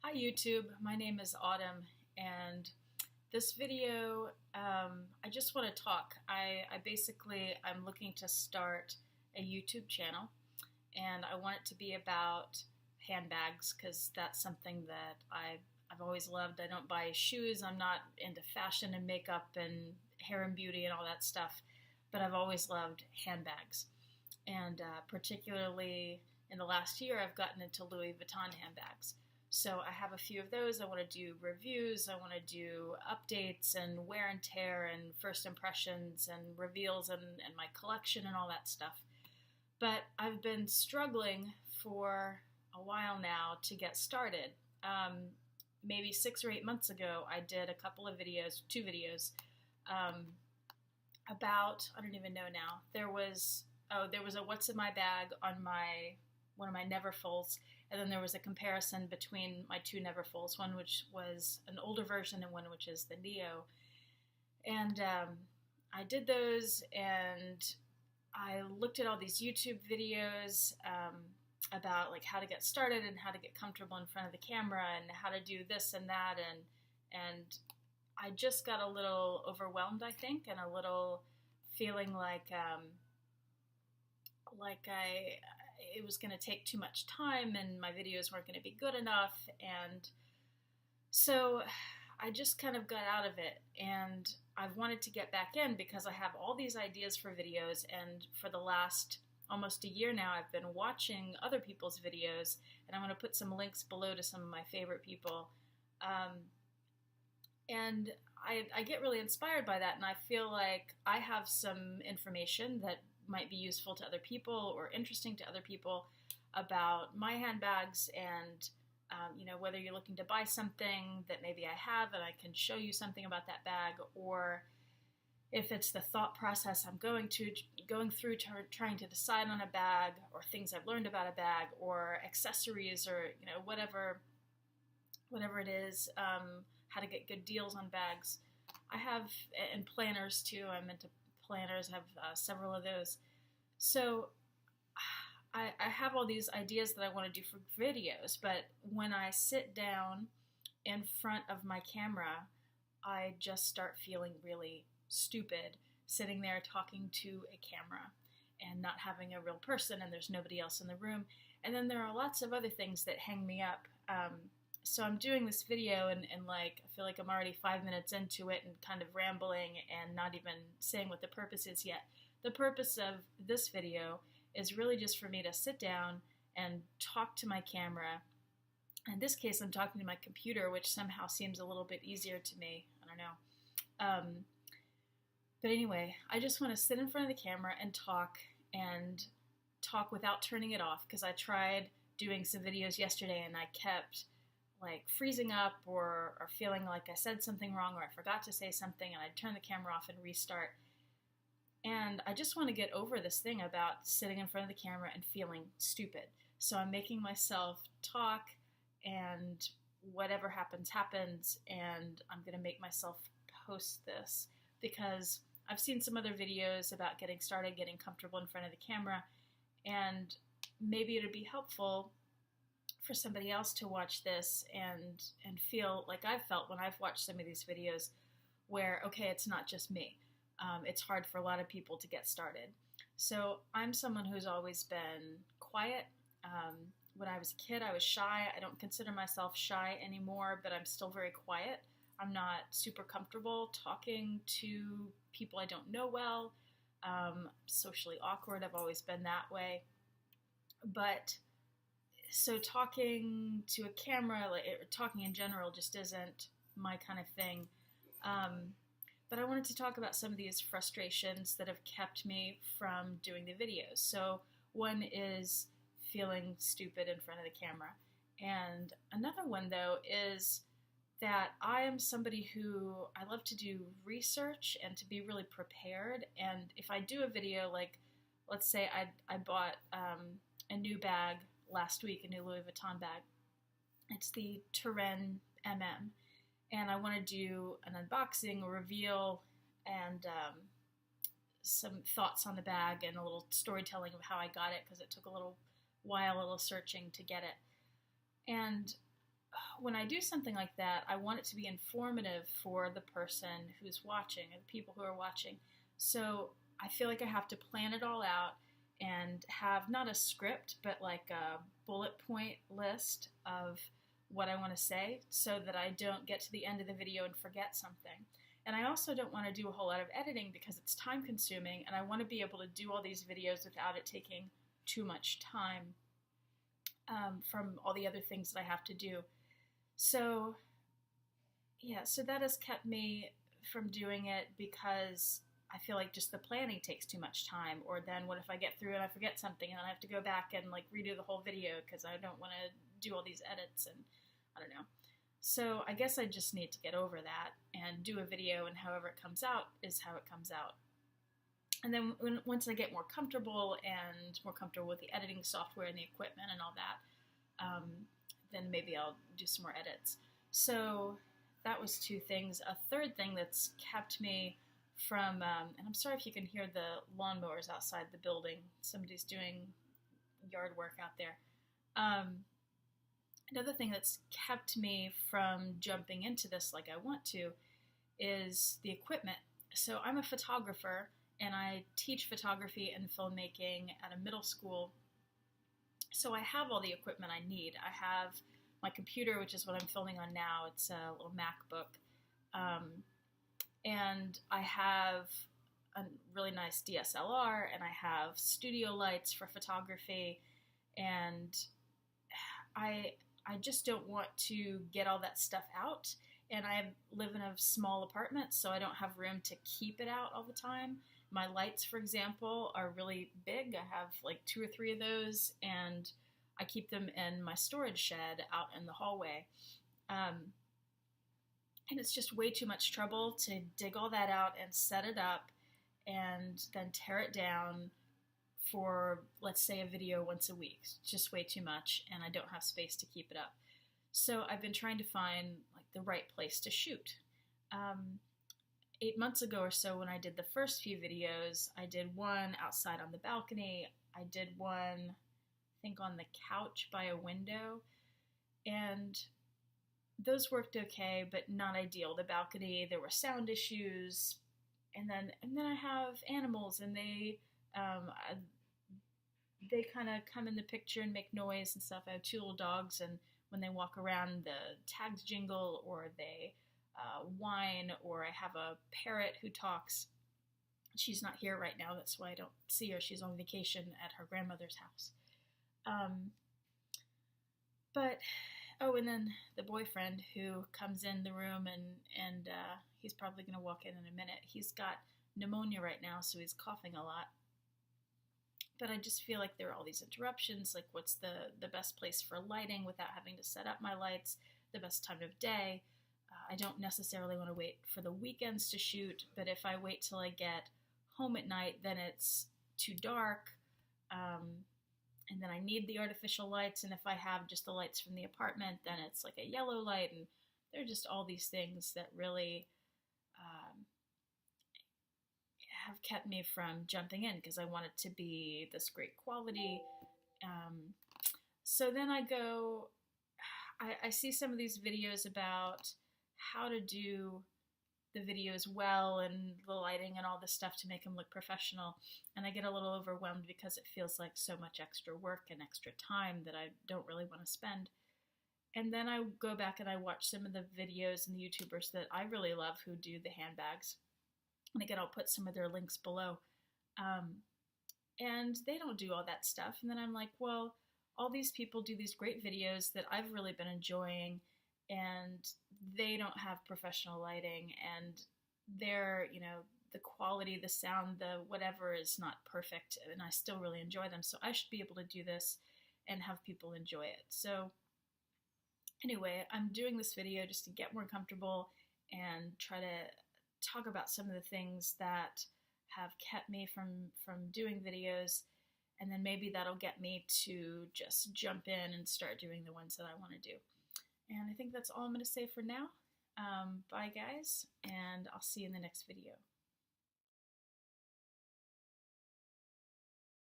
Hi YouTube, my name is Autumn, and this video, I just want to talk. I'm looking to start a YouTube channel, and I want it to be about handbags because that's something that I've always loved. I don't buy shoes. I'm not into fashion and makeup and hair and beauty and all that stuff, but I've always loved handbags, and particularly in the last year, I've gotten into Louis Vuitton handbags. So I have a few of those. I want to do reviews, I want to do updates and wear and tear and first impressions and reveals and my collection and all that stuff. But I've been struggling for a while now to get started. Maybe 6 or 8 months ago, I did a couple of videos, 2 videos, about, I don't even know now, there was a what's in my bag on one of my Neverfulls, and then there was a comparison between my 2 Neverfulls, one which was an older version and one which is the Neo. And I did those, and I looked at all these YouTube videos about like how to get started and how to get comfortable in front of the camera and how to do this and that, and I just got a little overwhelmed, I think, and a little feeling like it was going to take too much time and my videos weren't going to be good enough, and so I just kind of got out of it, and I've wanted to get back in because I have all these ideas for videos, and for the last almost a year now I've been watching other people's videos, and I'm going to put some links below to some of my favorite people, and I get really inspired by that, and I feel like I have some information that might be useful to other people or interesting to other people about my handbags, and whether you're looking to buy something that maybe I have and I can show you something about that bag, or if it's the thought process I'm going through trying to decide on a bag, or things I've learned about a bag, or accessories, or whatever it is, how to get good deals on bags. I have, and planners too. I'm into planners. I have several of those. So I have all these ideas that I want to do for videos, but when I sit down in front of my camera, I just start feeling really stupid sitting there talking to a camera and not having a real person, and there's nobody else in the room. And then there are lots of other things that hang me up. So I'm doing this video and like I feel like I'm already 5 minutes into it and kind of rambling and not even saying what the purpose is yet. The purpose of this video is really just for me to sit down and talk to my camera. In this case, I'm talking to my computer, which somehow seems a little bit easier to me. I don't know. But anyway, I just want to sit in front of the camera and talk without turning it off, because I tried doing some videos yesterday and I kept like freezing up or feeling like I said something wrong or I forgot to say something, and I'd turn the camera off and restart. And I just want to get over this thing about sitting in front of the camera and feeling stupid. So I'm making myself talk, and whatever happens, happens, and I'm going to make myself post this because I've seen some other videos about getting started, getting comfortable in front of the camera, and maybe it would be helpful for somebody else to watch this and feel like I've felt when I've watched some of these videos where, okay, it's not just me. It's hard for a lot of people to get started. So I'm someone who's always been quiet. When I was a kid, I was shy. I don't consider myself shy anymore, but I'm still very quiet. I'm not super comfortable talking to people I don't know well. Socially awkward. I've always been that way. But so talking to a camera, talking in general, just isn't my kind of thing. But I wanted to talk about some of these frustrations that have kept me from doing the videos. So one is feeling stupid in front of the camera. And another one, though, is that I am somebody who I love to do research and to be really prepared. And if I do a video, like let's say I bought a new bag last week, a new Louis Vuitton bag. It's the Trendlee MM. And I want to do an unboxing, a reveal, and some thoughts on the bag and a little storytelling of how I got it, because it took a little while, a little searching to get it. And when I do something like that, I want it to be informative for the person who's watching and the people who are watching. So I feel like I have to plan it all out and have not a script, but like a bullet point list of what I want to say so that I don't get to the end of the video and forget something. And I also don't want to do a whole lot of editing because it's time consuming, and I want to be able to do all these videos without it taking too much time from all the other things that I have to do. So yeah, so that has kept me from doing it because I feel like just the planning takes too much time. Or then what if I get through and I forget something and then I have to go back and like redo the whole video because I don't want to do all these edits, and I don't know. So I guess I just need to get over that and do a video, and however it comes out is how it comes out. And then once I get more comfortable with the editing software and the equipment and all that, then maybe I'll do some more edits. So that was two things. A third thing that's kept me from, and I'm sorry if you can hear the lawnmowers outside the building. Somebody's doing yard work out there. Another thing that's kept me from jumping into this like I want to is the equipment. So I'm a photographer, and I teach photography and filmmaking at a middle school. So I have all the equipment I need. I have my computer, which is what I'm filming on now. It's a little MacBook. And I have a really nice DSLR, and I have studio lights for photography, and I just don't want to get all that stuff out, and I live in a small apartment, so I don't have room to keep it out all the time. My lights, for example, are really big. I have like 2 or 3 of those, and I keep them in my storage shed out in the hallway. And it's just way too much trouble to dig all that out and set it up and then tear it down for, let's say, a video once a week. It's just way too much, and I don't have space to keep it up. So I've been trying to find like the right place to shoot. 8 months ago or so, when I did the first few videos, I did one outside on the balcony. I did one, I think, on the couch by a window, and those worked okay, but not ideal. The balcony, there were sound issues, and then I have animals, and they kind of come in the picture and make noise and stuff. I have 2 little dogs, and when they walk around, the tags jingle, or they whine, or I have a parrot who talks. She's not here right now, that's why I don't see her. She's on vacation at her grandmother's house. And then the boyfriend who comes in the room, and he's probably going to walk in a minute. He's got pneumonia right now, so he's coughing a lot. But I just feel like there are all these interruptions, like what's the best place for lighting without having to set up my lights, the best time of day. I don't necessarily want to wait for the weekends to shoot, but if I wait till I get home at night, then it's too dark, and then I need the artificial lights, and if I have just the lights from the apartment, then it's like a yellow light, and there are just all these things that really have kept me from jumping in, because I want it to be this great quality. So then I see some of these videos about how to do the videos well and the lighting and all this stuff to make them look professional, and I get a little overwhelmed because it feels like so much extra work and extra time that I don't really want to spend. And then I go back and I watch some of the videos and the YouTubers that I really love who do the handbags, and again, I'll put some of their links below, and they don't do all that stuff. And then I'm like, well, all these people do these great videos that I've really been enjoying, and they don't have professional lighting, and their, the quality, the sound, the whatever is not perfect, and I still really enjoy them. So I should be able to do this and have people enjoy it. So anyway, I'm doing this video just to get more comfortable and try to talk about some of the things that have kept me from doing videos, and then maybe that'll get me to just jump in and start doing the ones that I want to do. And I think that's all I'm going to say for now. Bye guys, and I'll see you in the next video.